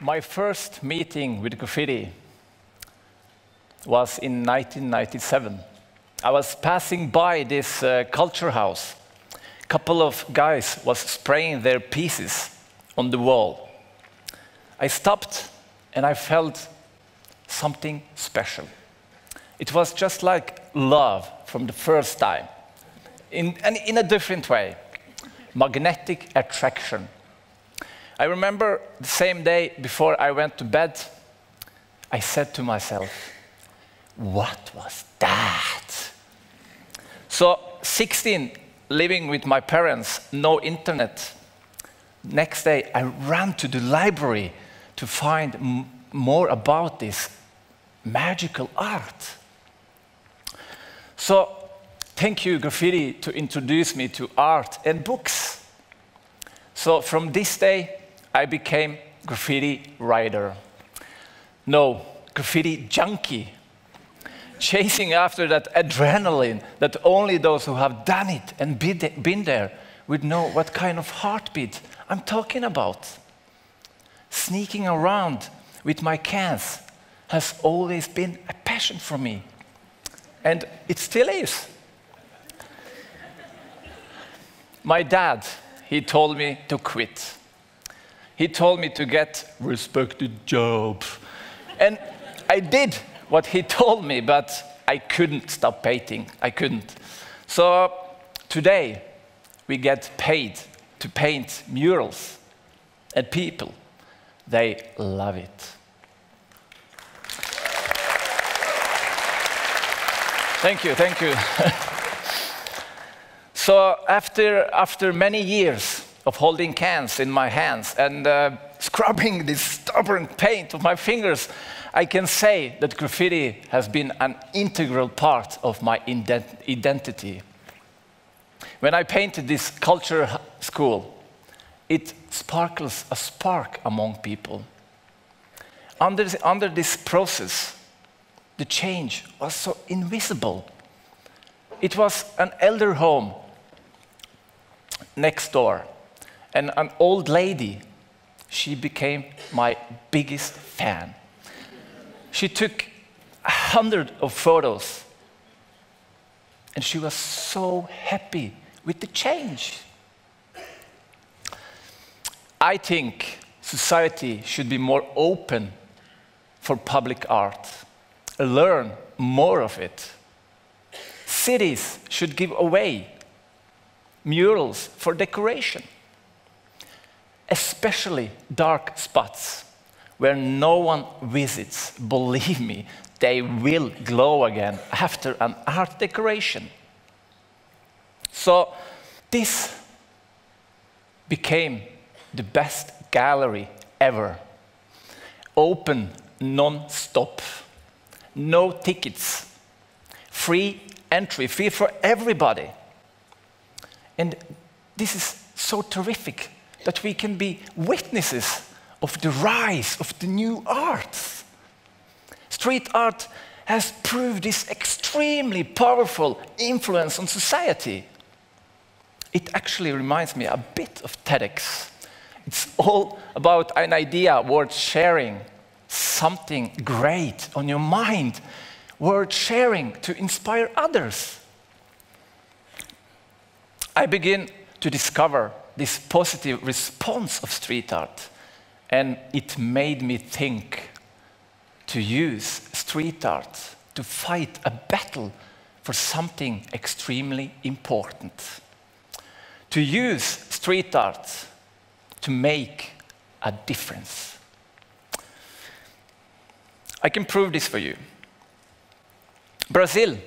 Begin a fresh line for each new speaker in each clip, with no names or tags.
My first meeting with graffiti was in 1997. I was passing by this culture house. A couple of guys was spraying their pieces on the wall. I stopped and I felt something special. It was just like love from the first time, in a different way. Magnetic attraction. I remember the same day before I went to bed, I said to myself, what was that? So 16, living with my parents, no internet. Next day, I ran to the library to find more about this magical art. So thank you, graffiti, to introduce me to art and books. So from this day, I became graffiti writer. No, graffiti junkie. Chasing after that adrenaline that only those who have done it and been there would know what kind of heartbeat I'm talking about. Sneaking around with my cans has always been a passion for me. And it still is. My dad, he told me to quit. He told me to get respected job. And I did what he told me, but I couldn't stop painting. I couldn't. So today, we get paid to paint murals. And people, they love it. Thank you, thank you. So after many years of holding cans in my hands and scrubbing this stubborn paint of my fingers, I can say that graffiti has been an integral part of my identity. When I painted this culture school, it sparkles a spark among people. Under this process, the change was so invisible. It was an elder home next door, and an old lady, she became my biggest fan. She took 100 of photos, and she was so happy with the change. I think society should be more open for public art, learn more of it. Cities should give away murals for decoration, especially dark spots where no one visits. Believe me, they will glow again after an art decoration. So this became the best gallery ever. Open non-stop, no tickets, free entry, free for everybody. And this is so terrific that we can be witnesses of the rise of the new arts. Street art has proved this extremely powerful influence on society. It actually reminds me a bit of TEDx. It's all about an idea worth sharing, something great on your mind, worth sharing to inspire others. I begin to discover this positive response of street art, and it made me think to use street art to fight a battle for something extremely important. To use street art to make a difference. I can prove this for you. Brazil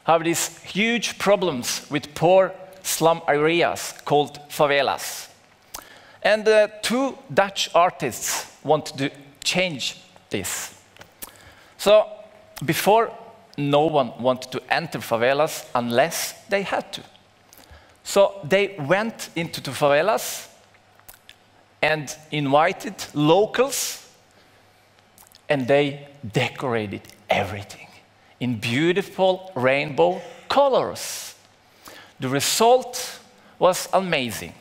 have these huge problems with poor slum areas called favelas. And two Dutch artists want to change this. So before, no one wanted to enter favelas unless they had to. So they went into the favelas and invited locals, and they decorated everything in beautiful rainbow colors. The result was amazing.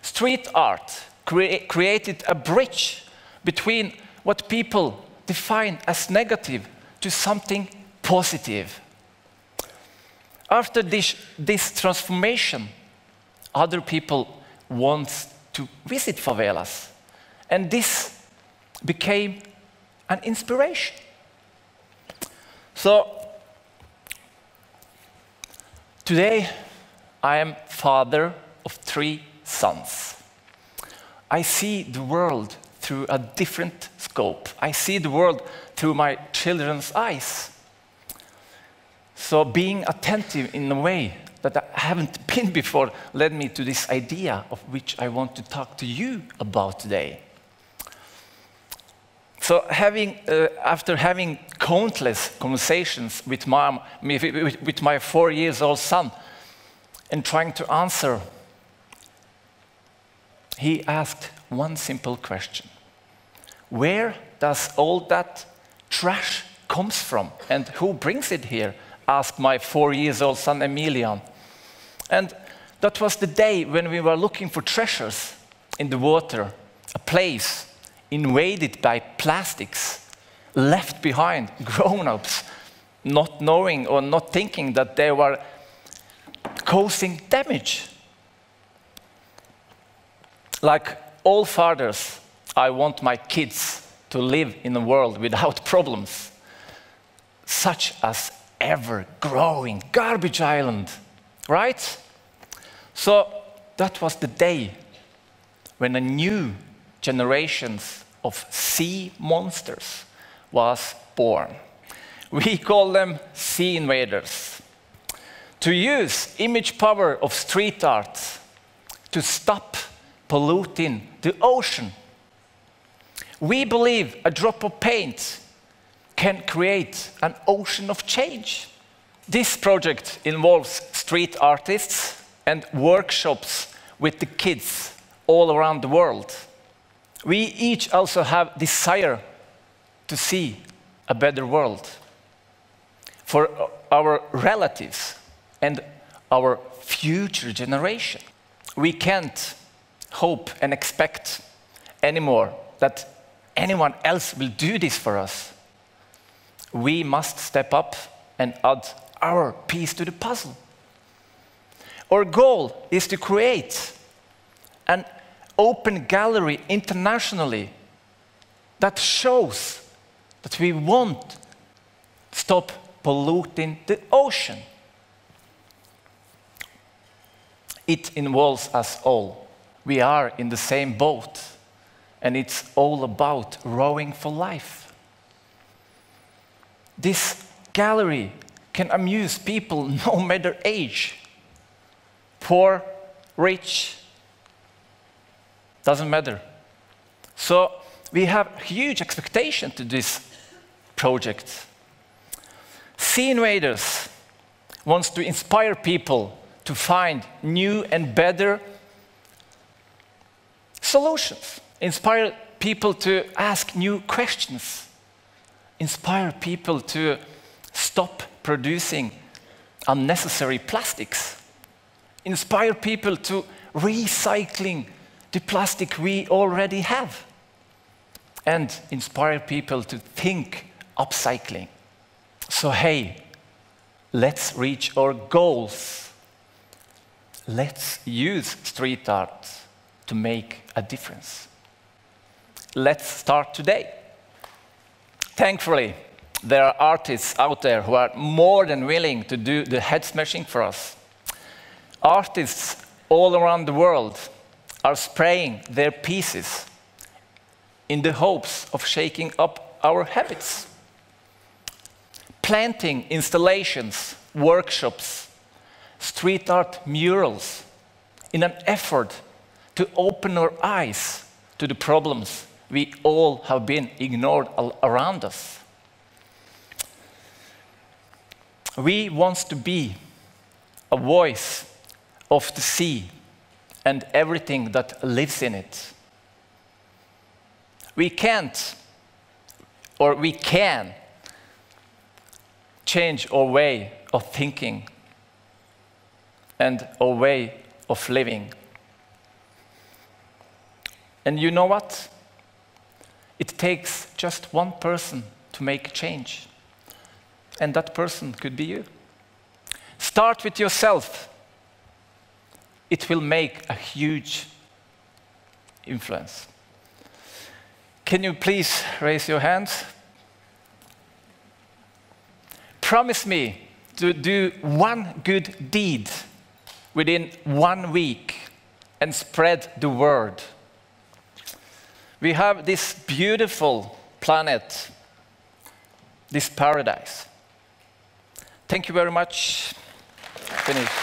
Street art created a bridge between what people define as negative to something positive. After this transformation, other people want to visit favelas, and this became an inspiration. So today I am father of 3 sons. I see the world through a different scope. I see the world through my children's eyes. So being attentive in a way that I haven't been before led me to this idea of which I want to talk to you about today. So after having countless conversations with my 4-year-old son and trying to answer, he asked one simple question. Where does all that trash comes from and who brings it here? Asked my 4-year-old son Emilian. And that was the day when we were looking for treasures in the water, a place invaded by plastics, left behind, grown-ups, not knowing or not thinking that they were causing damage. Like all fathers, I want my kids to live in a world without problems, such as ever-growing garbage island, right? So that was the day when a new generation of sea monsters was born. We call them sea invaders. To use image power of street art to stop polluting the ocean. We believe a drop of paint can create an ocean of change. This project involves street artists and workshops with the kids all around the world. We each also have desire to see a better world for our relatives and our future generation. We can't hope and expect anymore that anyone else will do this for us. We must step up and add our piece to the puzzle. Our goal is to create an open gallery internationally that shows that we won't stop polluting the ocean. It involves us all. We are in the same boat, and it's all about rowing for life. This gallery can amuse people no matter age. Poor, rich, doesn't matter. So we have huge expectation to this project. Sea Invaders wants to inspire people to find new and better solutions. Inspire people to ask new questions. Inspire people to stop producing unnecessary plastics. Inspire people to recycling the plastic we already have. And inspire people to think upcycling. So hey, let's reach our goals. Let's use street art to make a difference. Let's start today. Thankfully, there are artists out there who are more than willing to do the head smashing for us. Artists all around the world are spraying their pieces in the hopes of shaking up our habits. Planting installations, workshops, street art murals in an effort to open our eyes to the problems we all have been ignored around us. We want to be a voice of the sea and everything that lives in it. We can't, or we can, change our way of thinking and our way of living. And you know what? It takes just one person to make a change. And that person could be you. Start with yourself. It will make a huge influence. Can you please raise your hands? Promise me to do one good deed within 1 week and spread the word. We have this beautiful planet, this paradise. Thank you very much. Finish.